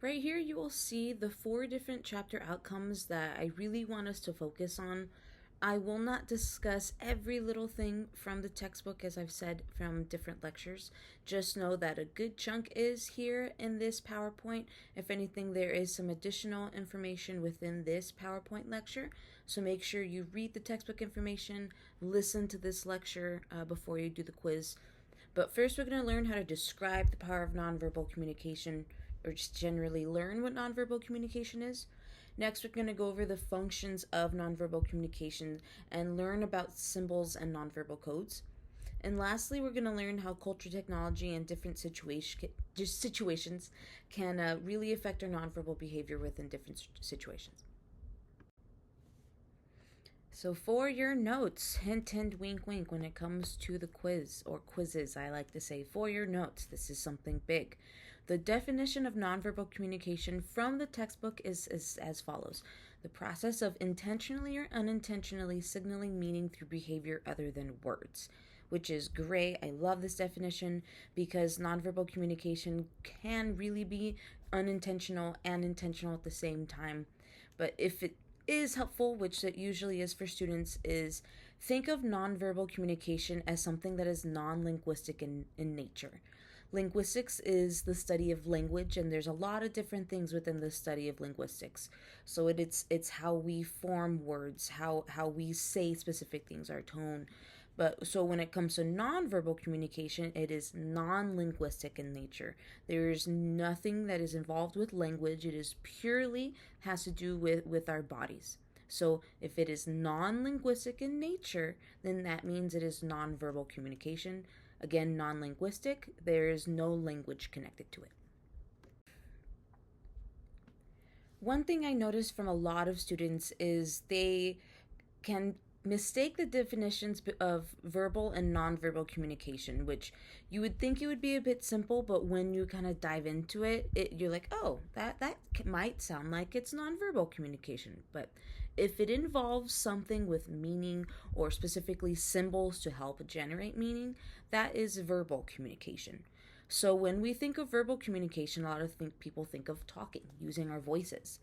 Right here, you will see the 4 different chapter outcomes that I really want us to focus on. I will not discuss every little thing from the textbook, as I've said from different lectures. Just know that a good chunk is here in this PowerPoint. If anything, there is some additional information within this PowerPoint lecture. So make sure you read the textbook information, listen to this lecture before you do the quiz. But first, we're going to learn how to describe the power of nonverbal communication, or just generally learn what nonverbal communication is. Next, we're going to go over the functions of nonverbal communication and learn about symbols and nonverbal codes. And lastly, we're going to learn how culture, technology, and different situations can really affect our nonverbal behavior within different situations. So for your notes, hint, hint, wink, wink, when it comes to the quiz, or quizzes, I like to say, for your notes, this is something big. The definition of nonverbal communication from the textbook is as follows. The process of intentionally or unintentionally signaling meaning through behavior other than words, which is great. I love this definition because nonverbal communication can really be unintentional and intentional at the same time. But if it is helpful, which it usually is for students, is think of nonverbal communication as something that is non-linguistic in nature. Linguistics is the study of language, and there's a lot of different things within the study of linguistics. So it's how we form words, how we say specific things, our tone. But so when it comes to nonverbal communication, it is non-linguistic in nature. There is nothing that is involved with language. It is purely has to do with our bodies. So if it is non-linguistic in nature, then that means it is nonverbal communication. Again, non-linguistic, there is no language connected to it. One thing I noticed from a lot of students is they can mistake the definitions of verbal and nonverbal communication, which you would think it would be a bit simple, but when you kind of dive into it, you're like, oh, that might sound like it's nonverbal communication. But if it involves something with meaning or specifically symbols to help generate meaning, that is verbal communication. So when we think of verbal communication, a lot of people think of talking, using our voices.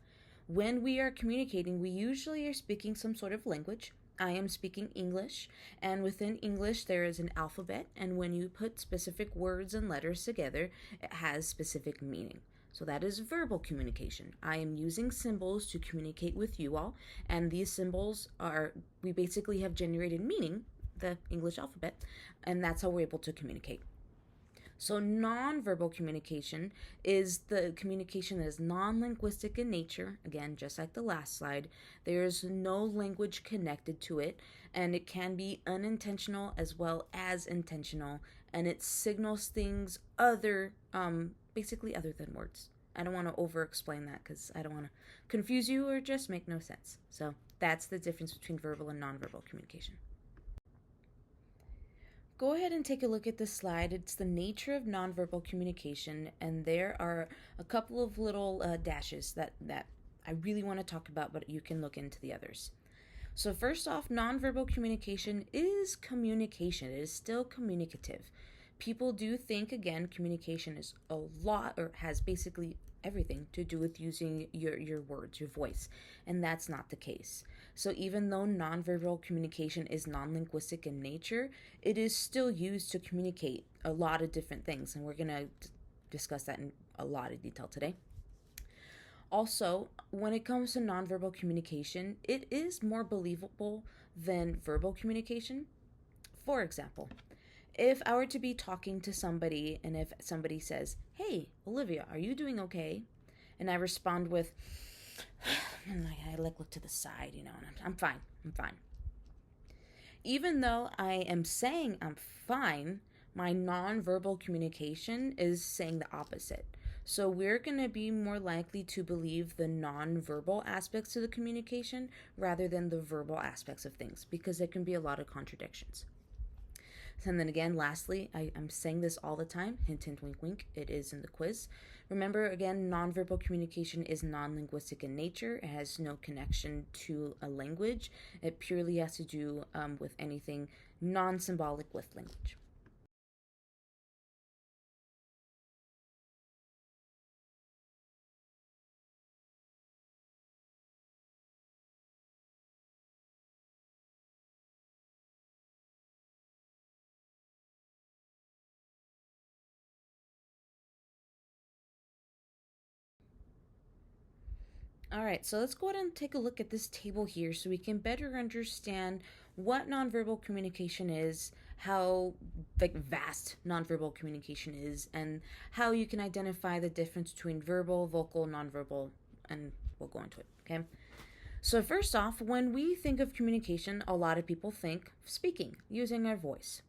When we are communicating, we usually are speaking some sort of language. I am speaking English, and within English there is an alphabet, and when you put specific words and letters together, it has specific meaning. So that is verbal communication. I am using symbols to communicate with you all, and these symbols we basically have generated meaning, the English alphabet, and that's how we're able to communicate. So nonverbal communication is the communication that is non-linguistic in nature. Again, just like the last slide, there is no language connected to it, and it can be unintentional as well as intentional, and it signals things basically other than words. I don't want to over-explain that because I don't want to confuse you or just make no sense. So that's the difference between verbal and nonverbal communication. Go ahead and take a look at this slide. It's the nature of nonverbal communication, and there are a couple of little dashes that I really want to talk about, but you can look into the others. So first off, nonverbal communication is communication. It is still communicative. People do think, again, communication is a lot, or has basically everything to do with using your words, your voice, and that's not the case. So even though nonverbal communication is non-linguistic in nature, it is still used to communicate a lot of different things, and we're going to discuss that in a lot of detail today. Also, when it comes to nonverbal communication, it is more believable than verbal communication. For example, if I were to be talking to somebody and if somebody says, "Hey, Olivia, are you doing okay?" And I respond with, and I look to the side, and I'm fine. Even though I am saying I'm fine, my nonverbal communication is saying the opposite. So we're going to be more likely to believe the nonverbal aspects of the communication rather than the verbal aspects of things, because there can be a lot of contradictions. And then again, lastly, I'm saying this all the time, hint, hint, wink, wink, it is in the quiz. Remember, again, nonverbal communication is non-linguistic in nature. It has no connection to a language. It purely has to do with anything non-symbolic with language. All right, so let's go ahead and take a look at this table here so we can better understand what nonverbal communication is, how vast nonverbal communication is, and how you can identify the difference between verbal, vocal, nonverbal, and we'll go into it, okay? So first off, when we think of communication, a lot of people think speaking, using our voice.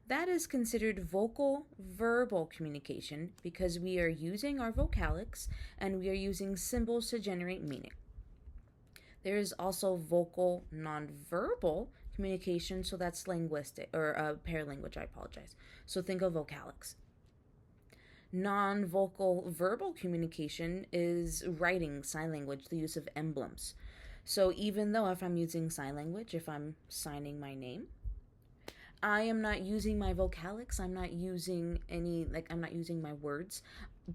That is considered vocal verbal communication because we are using our vocalics and we are using symbols to generate meaning. There is also vocal nonverbal communication, so that's linguistic or paralanguage, I apologize. So think of vocalics. Non-vocal verbal communication is writing, sign language, the use of emblems. So even though if I'm using sign language, if I'm signing my name, I am not using my vocalics. I'm not using I'm not using my words,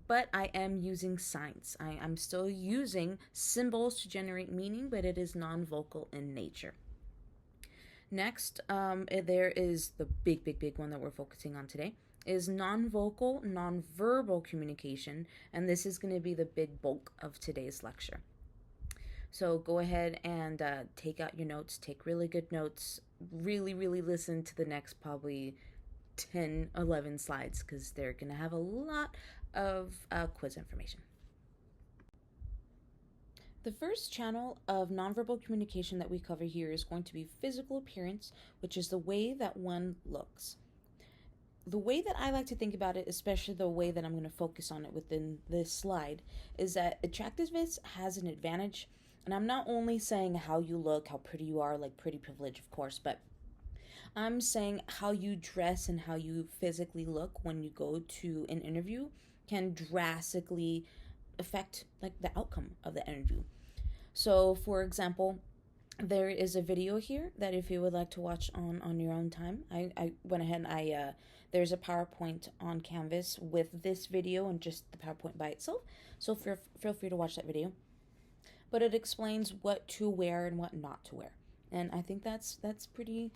but I am using signs. I'm still using symbols to generate meaning, but it is non-vocal in nature. Next, there is the big one that we're focusing on today is non-vocal, non-verbal communication, and this is going to be the big bulk of today's lecture. So go ahead and take out your notes, take really good notes, really listen to the next probably 10, 11 slides because they're going to have a lot of quiz information. The first channel of nonverbal communication that we cover here is going to be physical appearance, which is the way that one looks. The way that I like to think about it, especially the way that I'm going to focus on it within this slide, is that attractiveness has an advantage. And I'm not only saying how you look, how pretty you are, like pretty privilege, of course, but I'm saying how you dress and how you physically look when you go to an interview can drastically affect the outcome of the interview. So, for example, there is a video here that if you would like to watch on your own time, I went ahead and there's a PowerPoint on Canvas with this video and just the PowerPoint by itself. So feel free to watch that video. But it explains what to wear and what not to wear. And I think that's pretty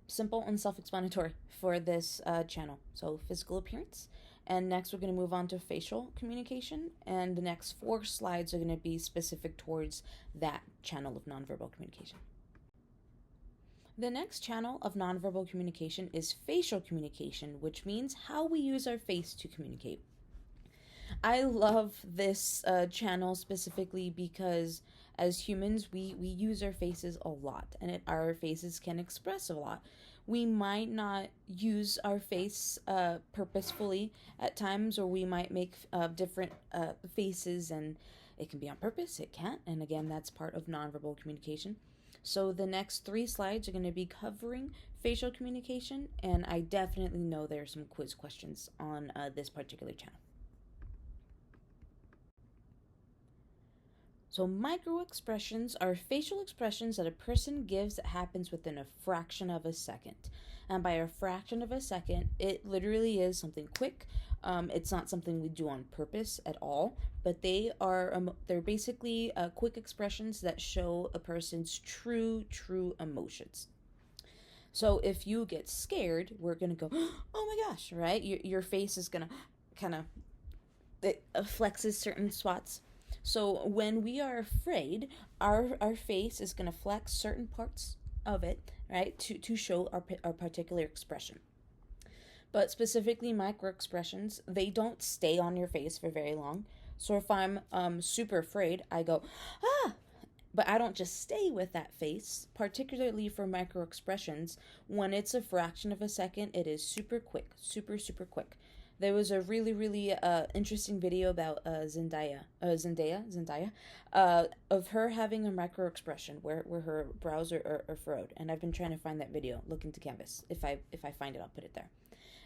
simple and self-explanatory for this channel. So physical appearance. And next we're going to move on to facial communication. And the next 4 slides are going to be specific towards that channel of nonverbal communication. The next channel of nonverbal communication is facial communication, which means how we use our face to communicate. I love this channel specifically because as humans, we use our faces a lot, and our faces can express a lot. We might not use our face purposefully at times, or we might make different faces, and it can be on purpose, it can't, and again, that's part of nonverbal communication. So the next 3 slides are going to be covering facial communication, and I definitely know there are some quiz questions on this particular channel. So micro-expressions are facial expressions that a person gives that happens within a fraction of a second. And by a fraction of a second, it literally is something quick. It's not something we do on purpose at all, but they're basically quick expressions that show a person's true emotions. So if you get scared, we're going to go, oh my gosh, right? Your face is going to kind of, it flexes certain spots. So when we are afraid, our face is going to flex certain parts of it, right, to show our particular expression. But specifically micro expressions, they don't stay on your face for very long. So if I'm super afraid, I go, ah, but I don't just stay with that face, particularly for micro expressions. When it's a fraction of a second, it is super quick, super quick. There was a really interesting video about Zendaya, of her having a micro expression where her brows are furrowed, and I've been trying to find that video. Look into Canvas. If I find it, I'll put it there.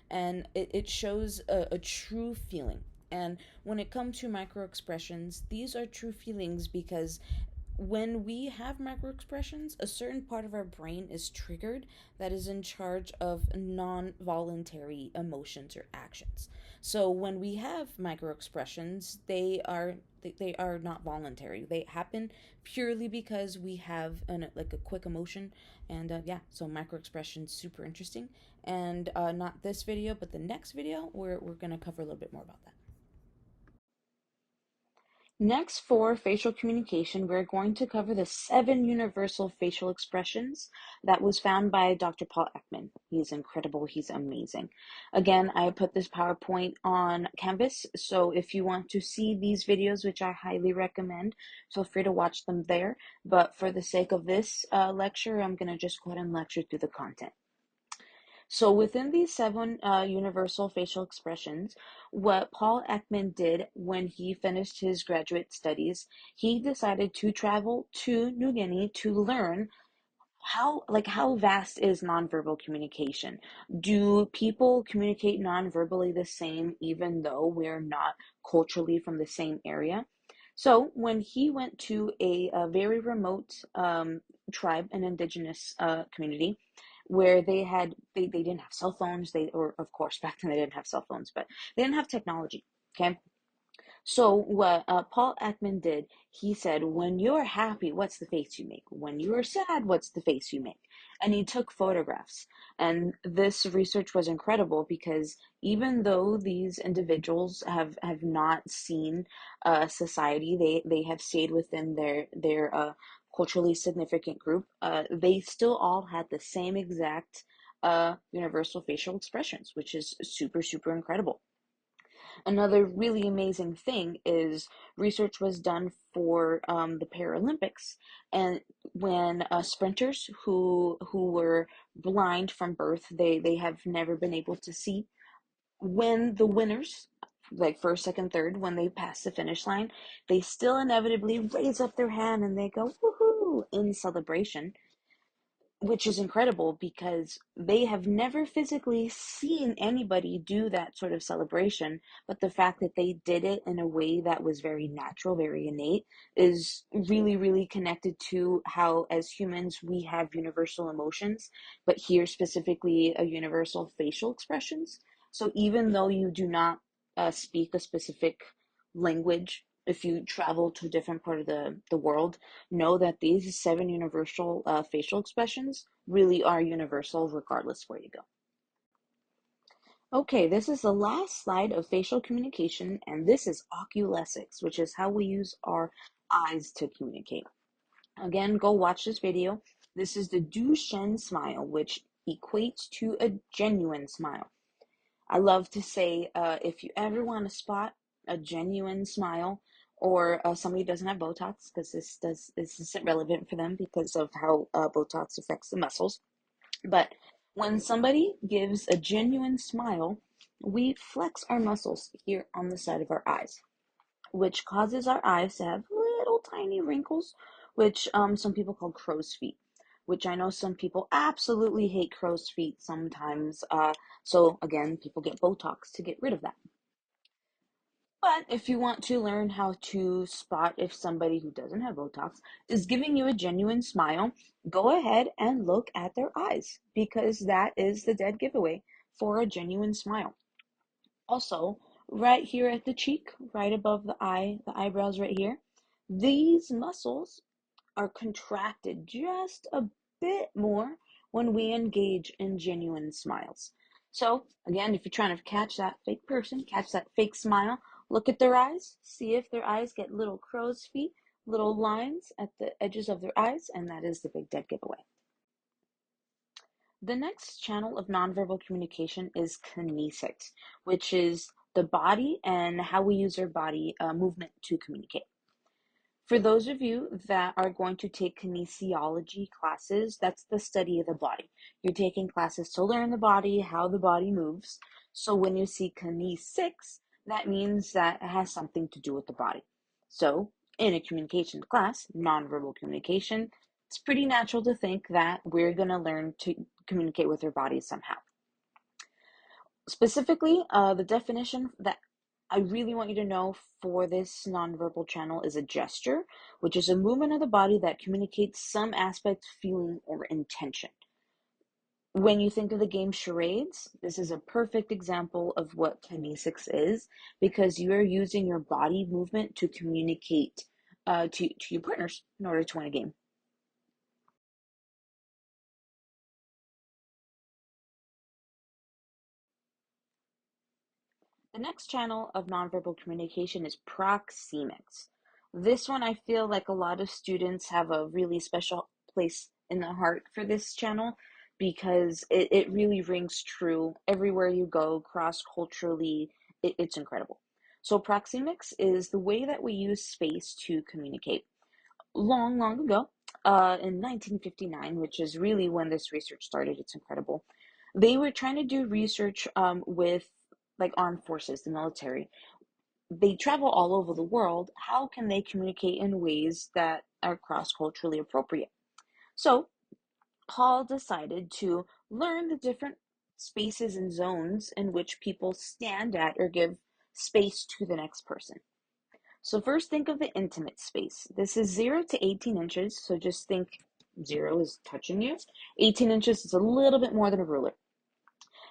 And it shows a true feeling. And when it comes to micro expressions, these are true feelings because when we have micro expressions, a certain part of our brain is triggered that is in charge of non-voluntary emotions or actions. So when we have micro expressions, they are not voluntary. They happen purely because we have a quick emotion. And so micro expressions, super interesting. And not this video, but the next video, we're going to cover a little bit more about that. Next, for facial communication, we're going to cover the 7 universal facial expressions that was found by Dr. Paul Ekman. He's incredible. He's amazing. Again, I put this PowerPoint on Canvas, so if you want to see these videos, which I highly recommend, feel free to watch them there. But for the sake of this lecture, I'm going to just go ahead and lecture through the content. So within these 7 universal facial expressions, what Paul Ekman did when he finished his graduate studies, he decided to travel to New Guinea to learn how vast is nonverbal communication. Do people communicate nonverbally the same even though we're not culturally from the same area? So when he went to a very remote tribe, an indigenous community, where they didn't have cell phones, or of course back then they didn't have cell phones, but they didn't have technology. Okay, so what Paul Ekman did, he said, when you're happy, what's the face you make? When you're sad, what's the face you make? And he took photographs. And this research was incredible because even though these individuals have not seen society, they have stayed within their culturally significant group, they still all had the same exact universal facial expressions, which is super, super incredible. Another really amazing thing is research was done for the Paralympics, and when sprinters who were blind from birth, they have never been able to see. When the winners, like first, second, third, when they pass the finish line, they still inevitably raise up their hand and they go woohoo in celebration, which is incredible because they have never physically seen anybody do that sort of celebration. But the fact that they did it in a way that was very natural, very innate, is really, really connected to how, as humans, we have universal emotions, but here specifically, a universal facial expressions. So even though you do not speak a specific language, if you travel to a different part of the world, know that these 7 universal facial expressions really are universal regardless where you go. Okay, this is the last slide of facial communication, and this is oculesics, which is how we use our eyes to communicate. Again, go watch this video. This is the Duchenne smile, which equates to a genuine smile. I love to say, if you ever want to spot a genuine smile, or somebody who doesn't have Botox, because this isn't relevant for them because of how Botox affects the muscles. But when somebody gives a genuine smile, we flex our muscles here on the side of our eyes, which causes our eyes to have little tiny wrinkles, which some people call crow's feet, which I know some people absolutely hate crow's feet sometimes. So again, people get Botox to get rid of that. But if you want to learn how to spot if somebody who doesn't have Botox is giving you a genuine smile, go ahead and look at their eyes because that is the dead giveaway for a genuine smile. Also, right here at the cheek, right above the eye, the eyebrows right here, these muscles are contracted just a bit more when we engage in genuine smiles. So, again, if you're trying to catch that fake person, catch that fake smile, look at their eyes, see if their eyes get little crow's feet, little lines at the edges of their eyes, and that is the big dead giveaway. The next channel of nonverbal communication is kinesics, which is the body and how we use our body movement to communicate. For those of you that are going to take kinesiology classes, that's the study of the body. You're taking classes to learn the body, how the body moves. So when you see kinesics, that means that it has something to do with the body. So in a communication class, nonverbal communication, it's pretty natural to think that we're going to learn to communicate with our bodies somehow. Specifically, the definition that I really want you to know for this nonverbal channel is a gesture, which is a movement of the body that communicates some aspect, feeling, or intention. When you think of the game charades, this is a perfect example of what kinesics is because you are using your body movement to communicate to your partners in order to win a game. The next channel of nonverbal communication is proxemics. This one, I feel like a lot of students have a really special place in the heart for this channel because it really rings true everywhere you go, cross culturally. It's incredible. So, proxemics is the way that we use space to communicate. Long, long ago, in 1959, which is really when this research started, it's incredible. They were trying to do research with like armed forces, the military. They travel all over the world. How can they communicate in ways that are cross culturally appropriate? So, Paul decided to learn the different spaces and zones in which people stand at or give space to the next person. So, first, think of the intimate space. This is 0 to 18 inches. So, just think 0 is touching you, 18 inches is a little bit more than a ruler.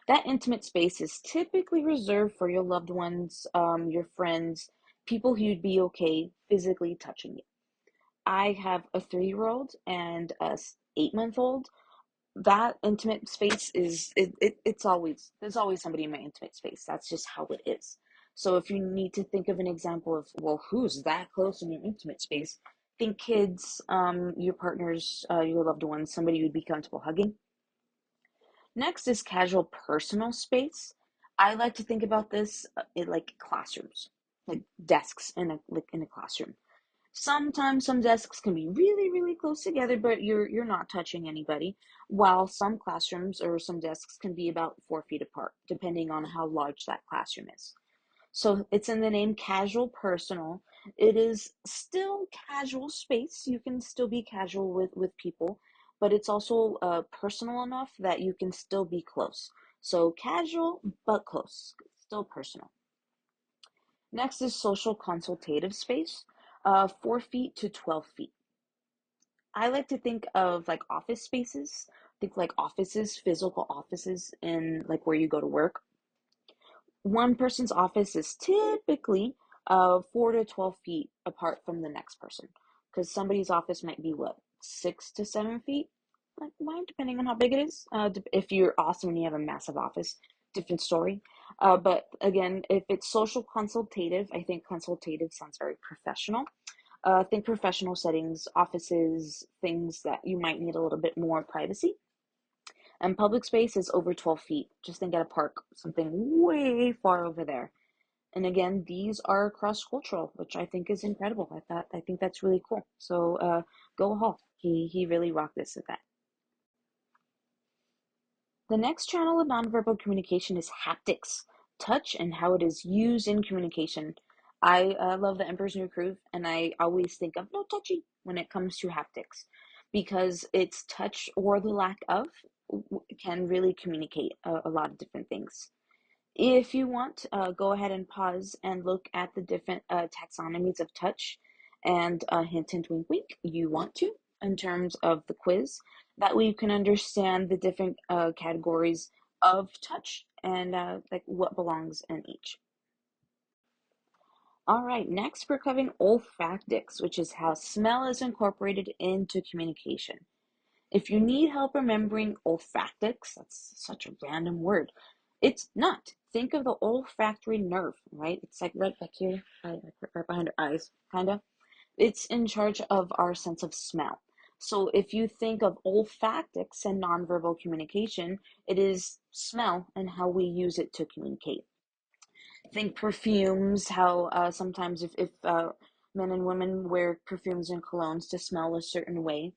That intimate space is typically reserved for your loved ones, your friends, people who'd be okay physically touching you. I have a 3-year-old and a 8-month old. That intimate space it's always, there's always somebody in my intimate space. That's just how it is. So if you need to think of an example of, well, who's that close in your intimate space, think kids, your partners, your loved ones, somebody you'd be comfortable hugging. Next is casual personal space. I like to think about this in like classrooms, like desks in a classroom. Sometimes some desks can be really, really close together, but you're not touching anybody. While some classrooms or some desks can be about 4 feet apart, depending on how large that classroom is. So it's in the name casual personal. It is still casual space. You can still be casual with people, but it's also personal enough that you can still be close. So casual but close, still personal. Next is social consultative space, 4 feet to 12 feet. I like to think of like office spaces. Think like offices, physical offices in like where you go to work. One person's office is typically 4 to 12 feet apart from the next person, because somebody's office might be what, 6 to 7 feet, like mine, depending on how big it is. If you're awesome and you have a massive office, different story. But again, if it's social consultative, I think consultative sounds very professional. Think professional settings, offices, things that you might need a little bit more privacy. And public space is over 12 feet. Just think at a park, something way far over there. And again, these are cross-cultural, which I think is incredible. I think that's really cool. So go Hall. He really rocked this event. The next channel of nonverbal communication is haptics, touch, and how it is used in communication. I love The Emperor's New Groove, and I always think of no touching when it comes to haptics because its touch or the lack of can really communicate a lot of different things. If you want, go ahead and pause and look at the different taxonomies of touch and hint, hint, wink, wink, you want to, in terms of the quiz. That way you can understand the different categories of touch and like what belongs in each. All right, next we're covering olfactics, which is how smell is incorporated into communication. If you need help remembering olfactics, that's such a random word. It's not. Think of the olfactory nerve, right? It's like right back here, right behind our eyes, kind of. It's in charge of our sense of smell. So if you think of olfactics and nonverbal communication, it is smell and how we use it to communicate. Think perfumes, how sometimes if men and women wear perfumes and colognes to smell a certain way,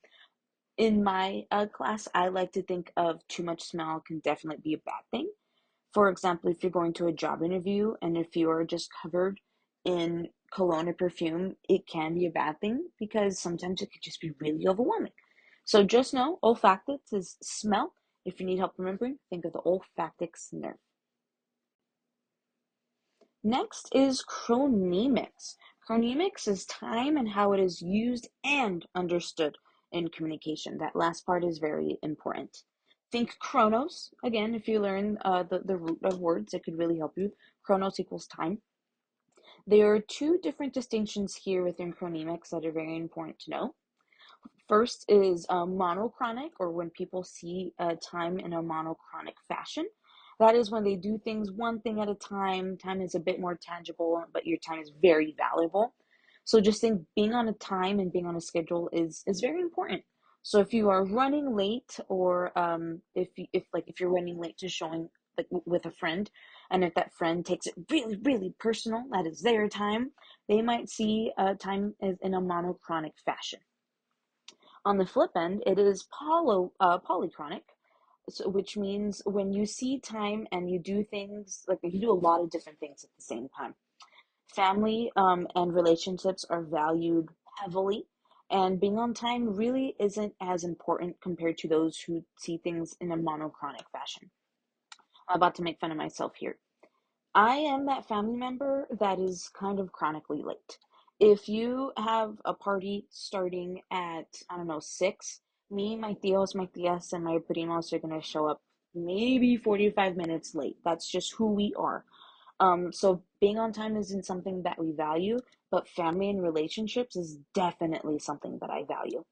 in my class, I like to think of too much smell can definitely be a bad thing. For example, if you're going to a job interview and if you're just covered in cologne or perfume, it can be a bad thing because sometimes it could just be really overwhelming. So just know olfactics is smell. If you need help remembering, think of the olfactics nerve. Next is chronemics. Chronemics is time and how it is used and understood in communication. That last part is very important. Think chronos. Again, if you learn the root of words, it could really help you. Chronos equals time. There are two different distinctions here within chronemics that are very important to know. First is monochronic, or when people see time in a monochronic fashion. That is when they do things one thing at a time. Time is a bit more tangible, but your time is very valuable. So just think being on a time and being on a schedule is very important. So if you are running late, or if you're running late to showing like with a friend, and if that friend takes it really really personal, that is their time, they might see time as in a monochronic fashion. On the flip end, it is polychronic, so, which means when you see time and you do things, like you do a lot of different things at the same time. Family and relationships are valued heavily, and being on time really isn't as important compared to those who see things in a monochronic fashion. I'm about to make fun of myself here. I am that family member that is kind of chronically late. If you have a party starting at, I don't know, 6, me, my tios, my tias, and my primos are going to show up maybe 45 minutes late. That's just who we are. So being on time isn't something that we value, but family and relationships is definitely something that I value.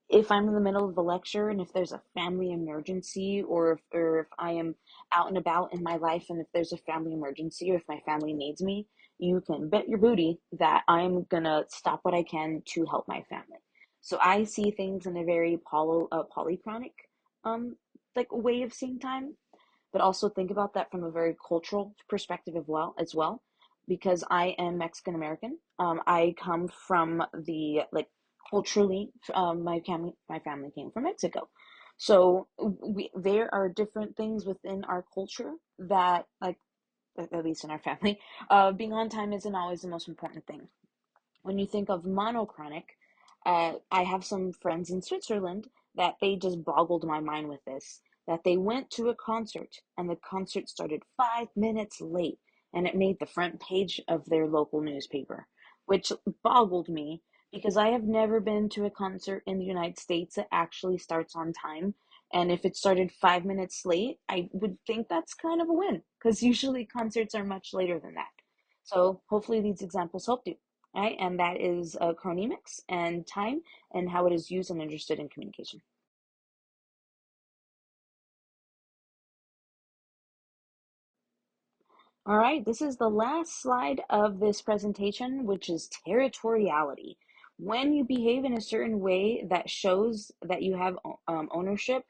If I'm in the middle of a lecture and if there's a family emergency, or if I am out and about in my life and if there's a family emergency or if my family needs me, you can bet your booty that I'm gonna stop what I can to help my family. So I see things in a very polychronic um like way of seeing time, but also think about that from a very cultural perspective as well, because I am Mexican American. I come from the like culturally, my family came from Mexico, so there are different things within our culture that, like, at least in our family, being on time isn't always the most important thing. When you think of monochronic, I have some friends in Switzerland that they just boggled my mind with this. That they went to a concert and the concert started 5 minutes late, and it made the front page of their local newspaper, which boggled me because I have never been to a concert in the United States that actually starts on time. And if it started 5 minutes late, I would think that's kind of a win because usually concerts are much later than that. So hopefully these examples helped you, right? And that is chronemics and time and how it is used and understood in communication. All right, this is the last slide of this presentation, which is territoriality. When you behave in a certain way that shows that you have ownership,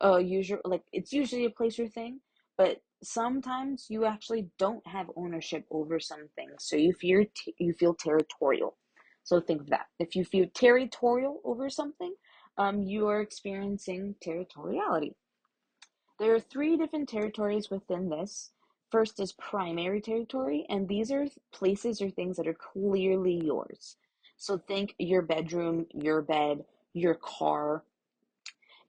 usually, like, it's usually a place or thing, but sometimes you actually don't have ownership over some things. So you feel territorial. So think of that. If you feel territorial over something, you are experiencing territoriality. There are three different territories within this. First is primary territory, and these are places or things that are clearly yours. So think your bedroom, your bed, your car.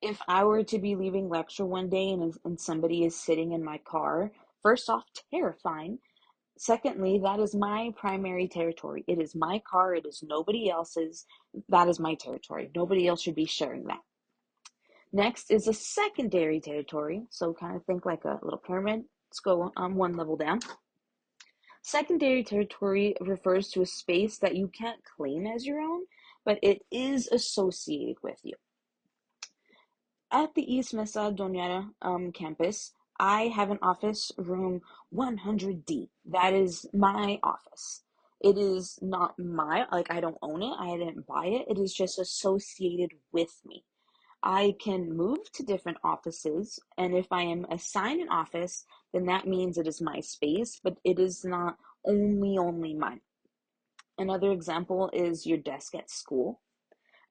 If I were to be leaving lecture one day and somebody is sitting in my car, first off, terrifying. Secondly, that is my primary territory. It is my car, it is nobody else's. That is my territory. Nobody else should be sharing that. Next is a secondary territory. So kind of think like a little pyramid. Let's go one level down. Secondary territory refers to a space that you can't claim as your own, but it is associated with you. At the East Mesa Doñana campus, I have an office room 100D. That is my office. It is not like, I don't own it, I didn't buy it. It is just associated with me. I can move to different offices, and if I am assigned an office, then that means it is my space, but it is not only mine. Another example is your desk at school.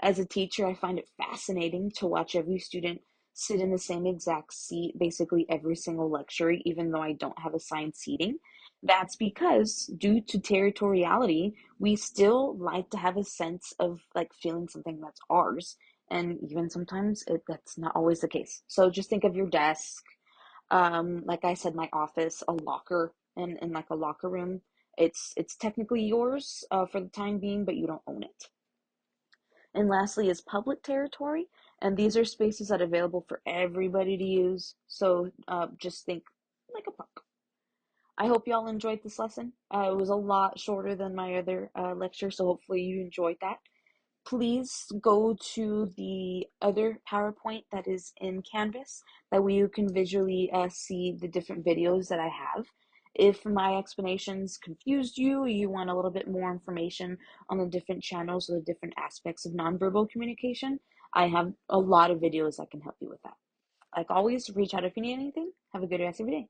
As a teacher, I find it fascinating to watch every student sit in the same exact seat basically every single lecture, even though I don't have assigned seating. That's because, due to territoriality, we still like to have a sense of like feeling something that's ours. And even sometimes that's not always the case. So just think of your desk, like I said, my office, a locker, and like a locker room. It's technically yours for the time being, but you don't own it. And lastly is public territory, and these are spaces that are available for everybody to use. So just think like a park. I hope y'all enjoyed this lesson. It was a lot shorter than my other lecture, so hopefully you enjoyed that. Please go to the other PowerPoint that is in Canvas. That way you can visually see the different videos that I have. If my explanations confused you, you want a little bit more information on the different channels or the different aspects of nonverbal communication, I have a lot of videos that can help you with that. Like always, reach out if you need anything. Have a good rest of your day.